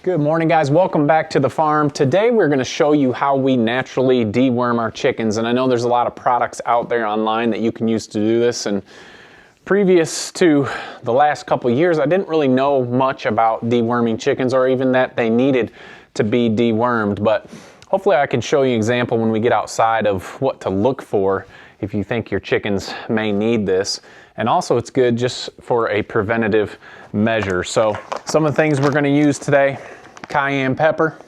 Good morning, guys. Welcome back to the farm. Today we're going to show you how we naturally deworm our chickens, and I know there's a lot of products out there online that you can use to do this, and previous to the last couple years I didn't really know much about deworming chickens or even that they needed to be dewormed, but hopefully I can show you an example when we get outside of what to look for if you think your chickens may need this. And also it's good just for a preventative measure. So some of the things we're going to use today: cayenne pepper.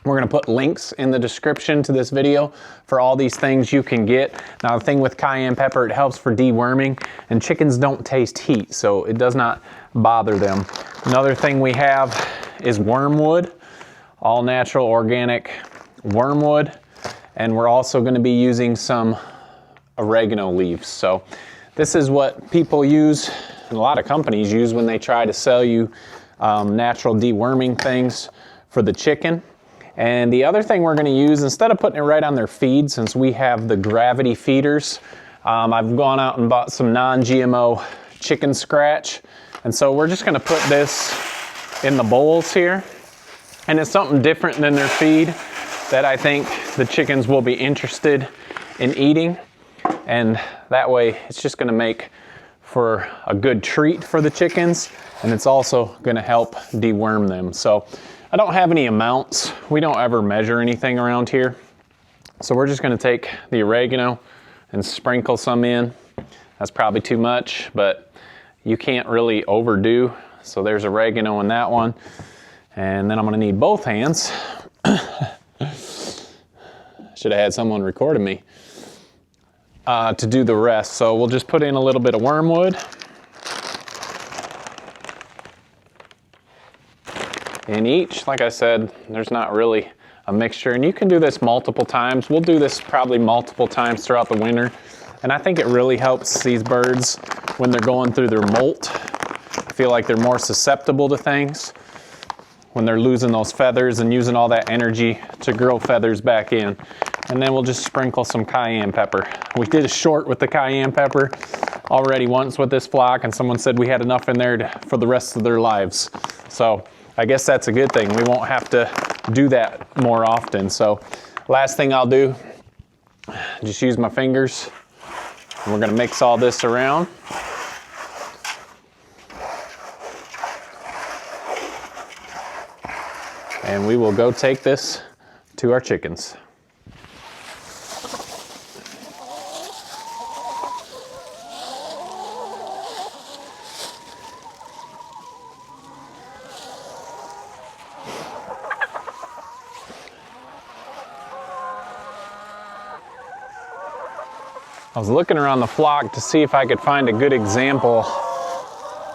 We're going to put links in the description to this video for all these things you can get. Now the thing with cayenne pepper, it helps for deworming, and chickens don't taste heat, so it does not bother them. Another thing we have is wormwood, all natural organic wormwood, and we're also going to be using some oregano leaves. So this is what people use, and a lot of companies use when they try to sell you natural deworming things for the chicken. And the other thing we're going to use, instead of putting it right on their feed, since we have the gravity feeders, I've gone out and bought some non-GMO chicken scratch. And so we're just going to put this in the bowls here. And it's something different than their feed that I think the chickens will be interested in eating. And that way it's just going to make for a good treat for the chickens, and it's also going to help deworm them. So I don't have any amounts. We don't ever measure anything around here. So we're just going to take the oregano and sprinkle some in. That's probably too much, but you can't really overdo. So there's oregano in that one. And then I'm going to need both hands. Should have had someone recording me. To do the rest. So we'll just put in a little bit of wormwood in each. Like I said, there's not really a mixture, and you can do this multiple times. We'll do this probably multiple times throughout the winter, and I think it really helps these birds when they're going through their molt. I feel like they're more susceptible to things when they're losing those feathers and using all that energy to grow feathers back in. And then we'll just sprinkle some cayenne pepper. We did a short with the cayenne pepper already once with this flock, and someone said we had enough in there for the rest of their lives. So I guess that's a good thing. We won't have to do that more often. So last thing I'll do, just use my fingers. And we're gonna mix all this around. And we will go take this to our chickens. I was looking around the flock to see if I could find a good example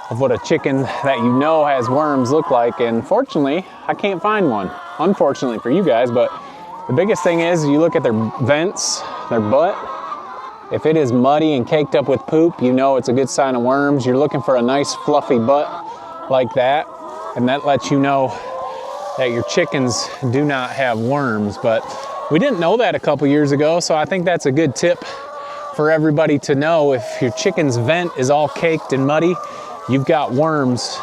of what a chicken that you know has worms look like, and fortunately I can't find one. Unfortunately for you guys, but the biggest thing is you look at their vents, their butt. If it is muddy and caked up with poop, you know it's a good sign of worms. You're looking for a nice fluffy butt like that, and that lets you know that your chickens do not have worms. But we didn't know that a couple years ago, so I think that's a good tip for everybody to know. If your chicken's vent is all caked and muddy, you've got worms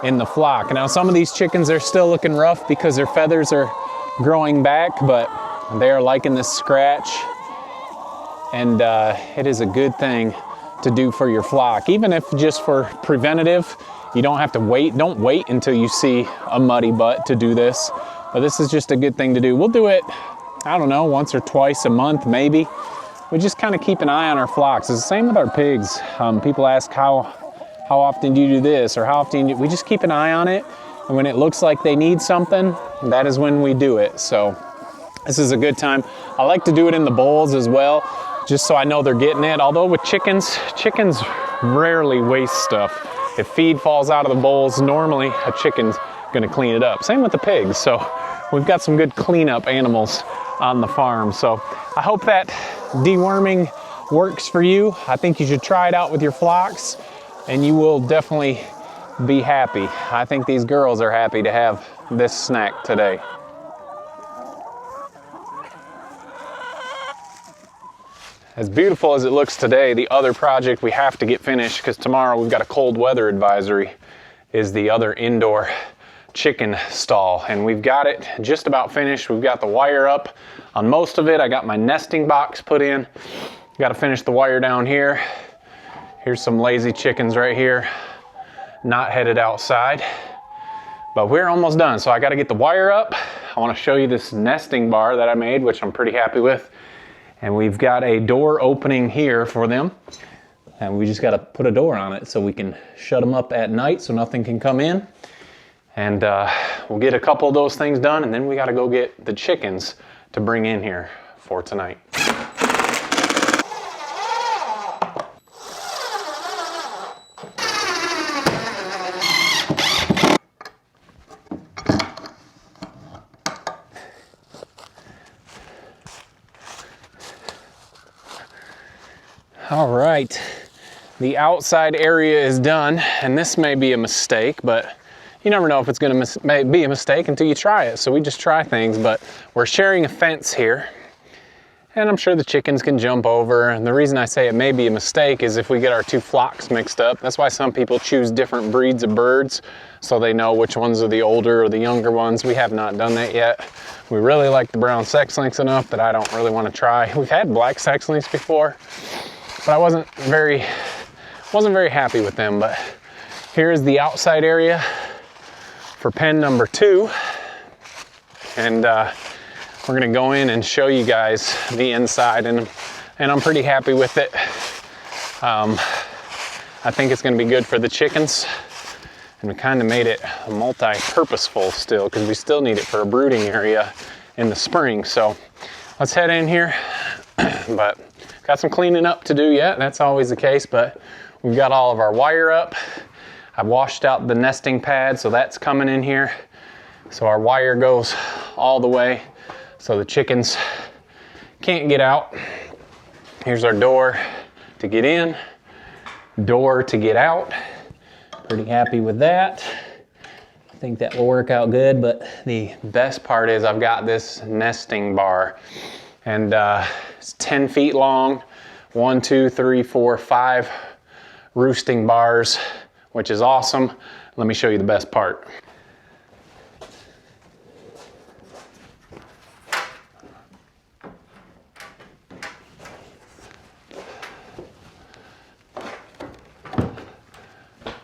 in the flock. Now some of these chickens are still looking rough because their feathers are growing back, but they are liking this scratch, and it is a good thing to do for your flock. Even if just for preventative, you don't have to wait. Don't wait until you see a muddy butt to do this, but this is just a good thing to do. We'll do it, I don't know, once or twice a month maybe. We just kind of keep an eye on our flocks. It's the same with our pigs. People ask how often do you do this, or how often we just keep an eye on it, and when it looks like they need something, that is when we do it. So this is a good time. I like to do it in the bowls as well, just so I know they're getting it. Although with chickens rarely waste stuff. If feed falls out of the bowls, normally a chicken's gonna clean it up. Same with the pigs. So we've got some good cleanup animals on the farm. So I hope that deworming works for you. I think you should try it out with your flocks, and you will definitely be happy. I think these girls are happy to have this snack today. As beautiful as it looks today, the other project we have to get finished, because tomorrow we've got a cold weather advisory, is the other indoor chicken stall, and we've got it just about finished. We've got the wire up on most of it. I got my nesting box put in. Got to finish the wire down here. Here's some lazy chickens right here, not headed outside, but we're almost done. So I got to get the wire up. I want to show you this nesting bar that I made, which I'm pretty happy with. And we've got a door opening here for them. And we just got to put a door on it so we can shut them up at night so nothing can come in. And we'll get a couple of those things done, and then we got to go get the chickens to bring in here for tonight. All right, the outside area is done, and this may be a mistake, but you never know if it's gonna be a mistake until you try it. So we just try things, but we're sharing a fence here, and I'm sure the chickens can jump over. And the reason I say it may be a mistake is if we get our two flocks mixed up. That's why some people choose different breeds of birds, so they know which ones are the older or the younger ones. We have not done that yet. We really like the brown sex links enough that I don't really want to try. We've had black sex links before, but I wasn't very happy with them. But here's the outside area for pen number 2, and we're gonna go in and show you guys the inside, and I'm pretty happy with it. I think it's gonna be good for the chickens, and we kind of made it multi-purposeful still, because we still need it for a brooding area in the spring. So let's head in here. But got some cleaning up to do yet. That's always the case, but we've got all of our wire up. I've washed out the nesting pad, so that's coming in here. So our wire goes all the way so the chickens can't get out. Here's our door to get in, door to get out. Pretty happy with that. I think that will work out good, but the best part is I've got this nesting bar, and it's 10 feet long, 1, 2, 3, 4, 5 roosting bars, which is awesome. Let me show you the best part.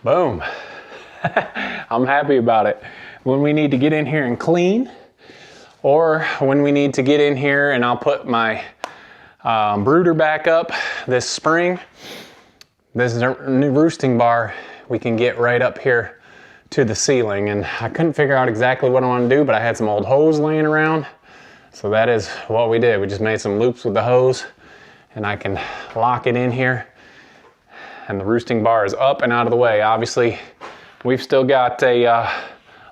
Boom. I'm happy about it. When we need to get in here and clean, or when we need to get in here and I'll put my brooder back up this spring, this new roosting bar we can get right up here to the ceiling. And I couldn't figure out exactly what I want to do, but I had some old hose laying around, so that is what we did. We just made some loops with the hose, and I can lock it in here, and the roosting bar is up and out of the way. Obviously we've still got a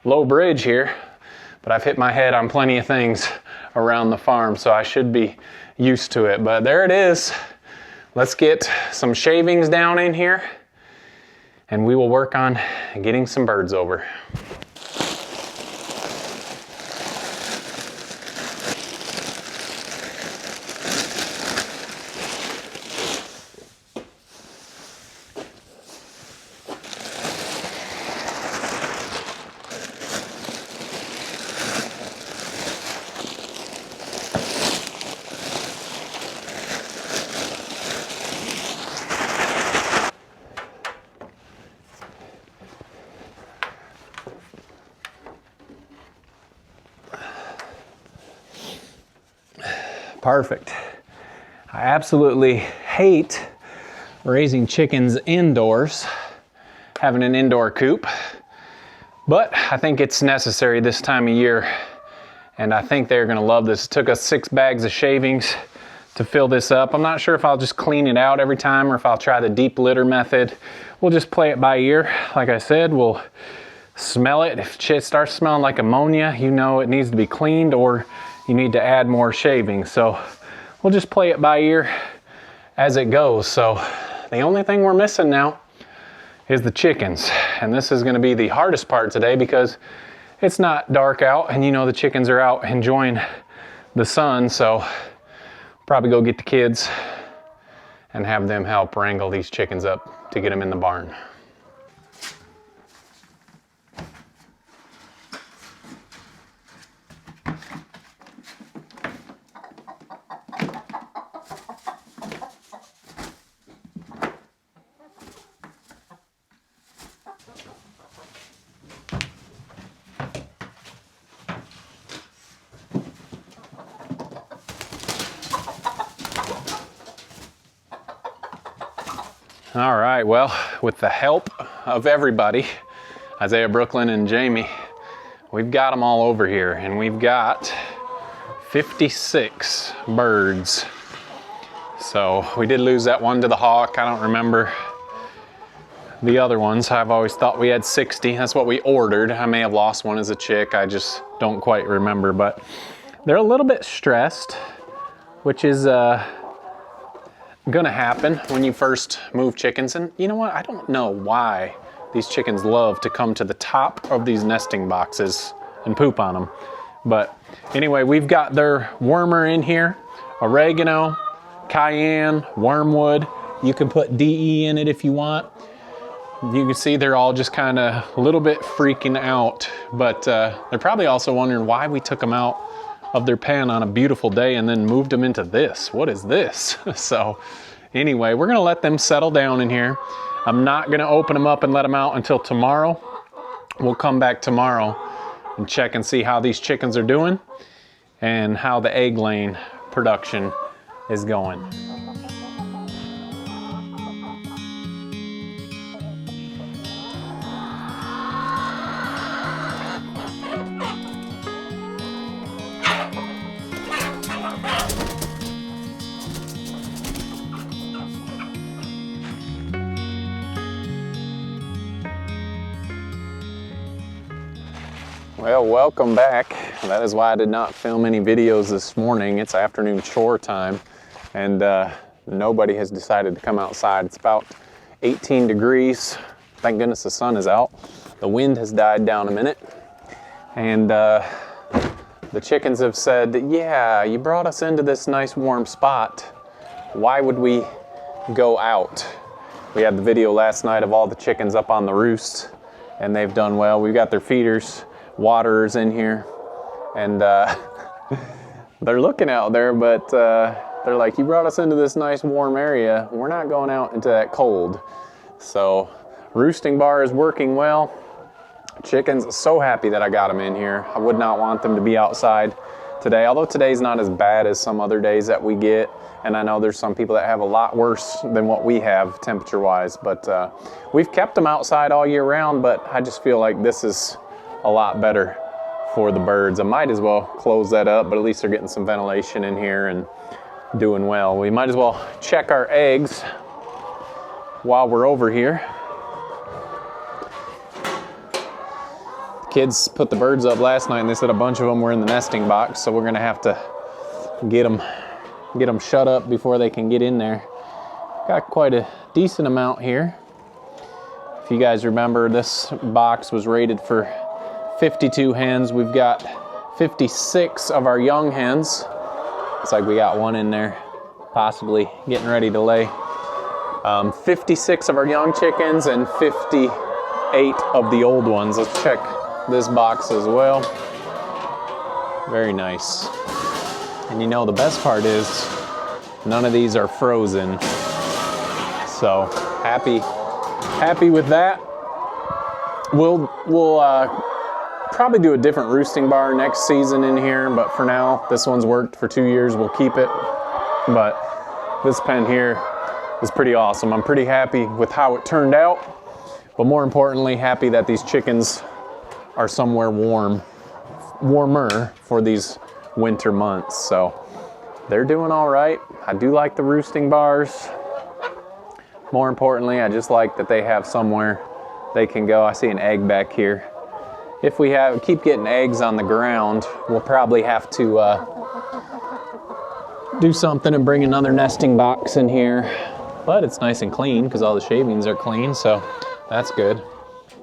low bridge here, but I've hit my head on plenty of things around the farm, so I should be used to it. But there it is. Let's get some shavings down in here, and we will work on getting some birds over. Perfect. I absolutely hate raising chickens indoors, having an indoor coop, but I think it's necessary this time of year, and I think they're gonna love this. It took us 6 bags of shavings to fill this up. I'm not sure if I'll just clean it out every time or if I'll try the deep litter method. We'll just play it by ear. Like I said, we'll smell it. If it starts smelling like ammonia, you know it needs to be cleaned, or you need to add more shavings. So we'll just play it by ear as it goes. So the only thing we're missing now is the chickens. And this is gonna be the hardest part today because it's not dark out, and you know the chickens are out enjoying the sun. So probably go get the kids and have them help wrangle these chickens up to get them in the barn. All right, well, with the help of everybody, Isaiah, Brooklyn, and Jamie, we've got them all over here, and we've got 56 birds. So we did lose that one to the hawk. I don't remember the other ones. I've always thought we had 60. That's what we ordered. I may have lost one as a chick. I just don't quite remember, but they're a little bit stressed, which is gonna happen when you first move chickens. And you know what? I don't know why these chickens love to come to the top of these nesting boxes and poop on them. But anyway, we've got their wormer in here, oregano, cayenne, wormwood. You can put DE in it if you want. You can see they're all just kind of a little bit freaking out, but they're probably also wondering why we took them out of their pen on a beautiful day and then moved them into this. What is this? So anyway, we're gonna let them settle down in here. I'm not gonna open them up and let them out until tomorrow. We'll come back tomorrow and check and see how these chickens are doing and how the egg laying production is going. Well, welcome back. That is why I did not film any videos this morning. It's afternoon chore time, and nobody has decided to come outside. It's about 18 degrees. Thank goodness the sun is out. The wind has died down a minute, and the chickens have said, yeah, you brought us into this nice warm spot. Why would we go out? We had the video last night of all the chickens up on the roost, and they've done well. We've got their feeders, waterers in here, and they're looking out there, but they're like, you brought us into this nice warm area. We're not going out into that cold. So roosting bar is working well. Chickens, so happy that I got them in here. I would not want them to be outside today, although today's not as bad as some other days that we get. And I know there's some people that have a lot worse than what we have temperature-wise, but we've kept them outside all year round, but I just feel like this is a lot better for the birds. I might as well close that up, but at least they're getting some ventilation in here and doing well. We might as well check our eggs while we're over here. The kids put the birds up last night and they said a bunch of them were in the nesting box, so we're gonna have to get them shut up before they can get in there. Got quite a decent amount here. If you guys remember, this box was rated for 52 hens. We've got 56 of our young hens. Looks like we got one in there, possibly getting ready to lay. 56 of our young chickens and 58 of the old ones. Let's check this box as well. Very nice. And you know, the best part is none of these are frozen. So happy with that. We'll probably do a different roosting bar next season in here, but for now, this one's worked for 2 years. We'll keep it. But this pen here is pretty awesome. I'm pretty happy with how it turned out, but more importantly, happy that these chickens are somewhere warmer for these winter months. So they're doing all right. I do like the roosting bars. More importantly, I just like that they have somewhere they can go. I see an egg back here. If we keep getting eggs on the ground, we'll probably have to do something and bring another nesting box in here. But it's nice and clean because all the shavings are clean, so that's good.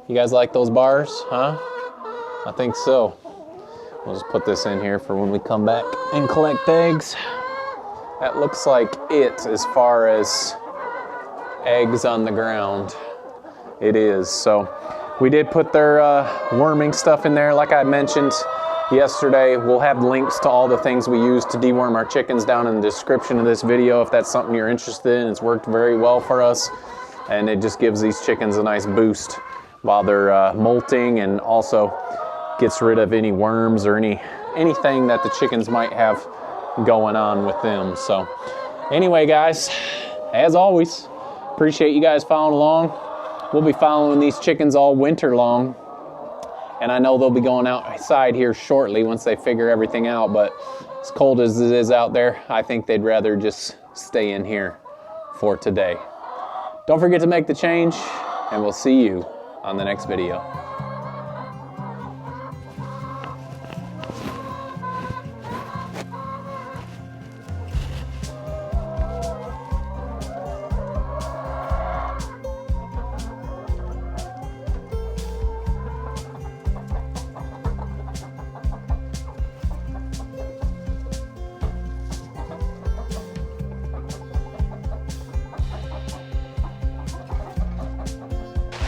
You guys like those bars, huh? I think so. We'll just put this in here for when we come back and collect eggs. That looks like it as far as eggs on the ground. It is. So we did put their worming stuff in there. Like I mentioned yesterday, we'll have links to all the things we use to deworm our chickens down in the description of this video if that's something you're interested in. It's worked very well for us, and it just gives these chickens a nice boost while they're molting, and also gets rid of any worms or anything that the chickens might have going on with them. So anyway, guys, as always, Appreciate you guys following along. We'll be following these chickens all winter long. And I know they'll be going outside here shortly once they figure everything out, but as cold as it is out there, I think they'd rather just stay in here for today. Don't forget to make the change, and we'll see you on the next video.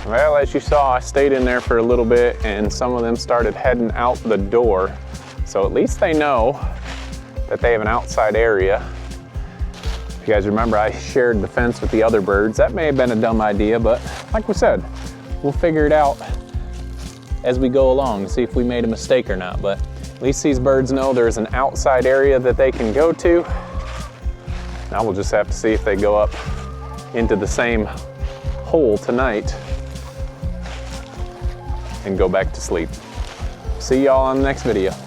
Well, as you saw, I stayed in there for a little bit and some of them started heading out the door. So at least they know that they have an outside area. If you guys remember, I shared the fence with the other birds. That may have been a dumb idea, but like we said, we'll figure it out as we go along and see if we made a mistake or not. But at least these birds know there's an outside area that they can go to. Now we'll just have to see if they go up into the same hole tonight and go back to sleep. See y'all on the next video.